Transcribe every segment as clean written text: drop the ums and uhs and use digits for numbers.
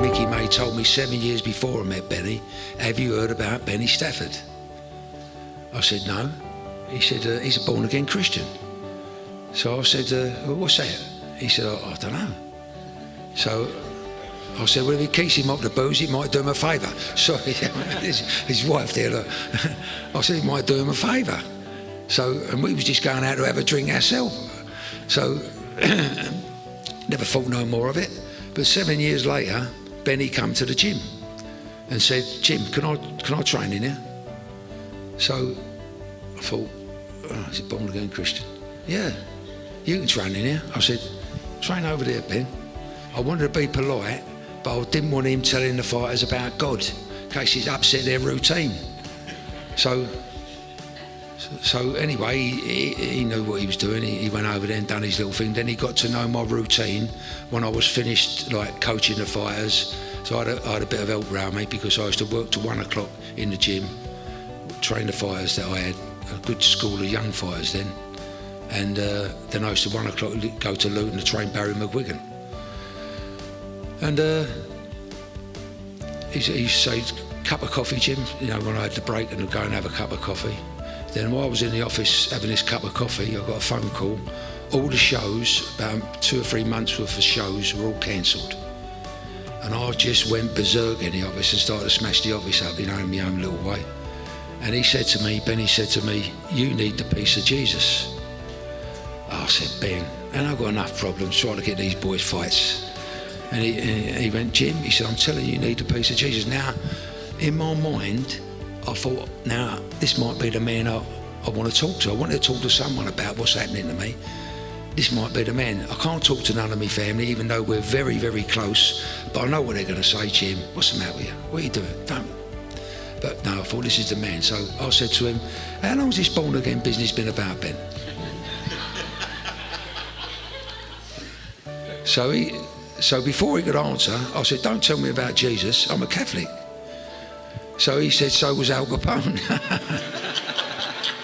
Mickey May told me 7 years before I met Benny, have you heard about Benny Stafford? I said, no. He said, he's a born-again Christian. So I said, well, what's that? He said, I don't know. So I said, well, if he keeps him off the booze, it might do him a favour. Sorry, his wife there, look. I said, it might do him a favour. So, and we was just going out to have a drink ourselves. So, never thought no more of it. But 7 years later, Benny come to the gym and said, Jim, can I train in here? So I thought, oh, is it born-again Christian? Yeah, you can train in here. I said, train over there, Ben. I wanted to be polite, but I didn't want him telling the fighters about God, in case he's upset their routine. So anyway, he knew what he was doing. He went over there and done his little thing. Then he got to know my routine when I was finished, like coaching the fighters. So I had a bit of help around me because I used to work till 1 o'clock in the gym, train the fighters that I had, a good school of young fighters then. And then I used to 1 o'clock go to Luton to train Barry McGuigan. And he used to say, cup of coffee, Jim, you know, when I had the break and I'd go and have a cup of coffee. Then while I was in the office having this cup of coffee, I got a phone call. All the shows, about 2 or 3 months worth of shows, were all cancelled. And I just went berserk in the office and started to smash the office up, you know, in my own little way. And he said to me, Benny said to me, you need the peace of Jesus. I said, Ben, and I've got enough problems trying to get these boys fights. And he went, Jim, he said, I'm telling you, you need the peace of Jesus. Now, in my mind, I thought, now, this might be the man I want to talk to. I want to talk to someone about what's happening to me. This might be the man. I can't talk to none of my family, even though we're very, very close. But I know what they're going to say, Jim. What's the matter with you? What are you doing? Don't. But no, I thought, this is the man. So I said to him, how long has this born-again business been about, Ben? So before he could answer, I said, don't tell me about Jesus. I'm a Catholic. So he said, so was Al Capone.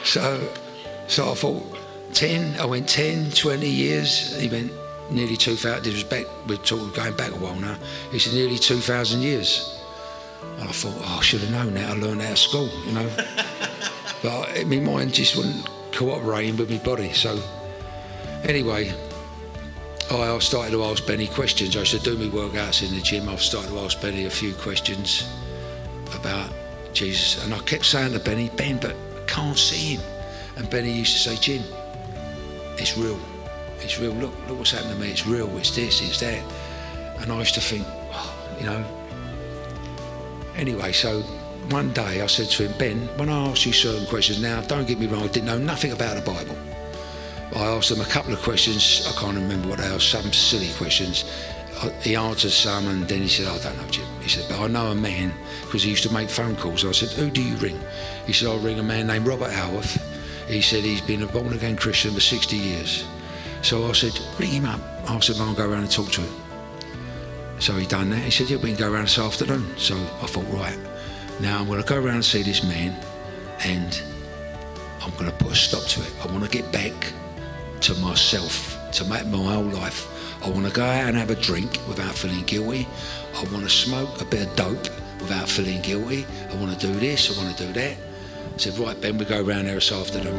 So I thought, 10, I went 10, 20 years. He went nearly 2,000, this was back, we're talking, going back a while now. He said nearly 2,000 years. And I thought, oh, I should have known that, I learned that at school, you know. But my mind just wasn't cooperating with my body. So anyway, I started to ask Benny questions. I used to do my workouts in the gym. I've started to ask Benny a few questions about Jesus. And I kept saying to Benny, Ben, but I can't see him. And Benny used to say, Jim, it's real. It's real. Look what's happened to me. It's real. It's this, it's that. And I used to think, oh, you know. Anyway, so one day I said to him, Ben, when I ask you certain questions now, don't get me wrong, I didn't know nothing about the Bible. I asked him a couple of questions, I can't remember what they are, some silly questions. He answered some and then he said, I don't know, Jim. He said, but I know a man, because he used to make phone calls. I said, who do you ring? He said, I ring a man named Robert Howarth. He said he's been a born-again Christian for 60 years. So I said, ring him up. I said, I'll go around and talk to him. So he done that. He said, yeah, we can go around this afternoon. So I thought, right, now I'm going to go around and see this man and I'm going to put a stop to it. I want to get back to myself, to my whole life. I want to go out and have a drink without feeling guilty. I want to smoke a bit of dope without feeling guilty. I want to do this, I want to do that. I said, right, Ben, we go around there this afternoon.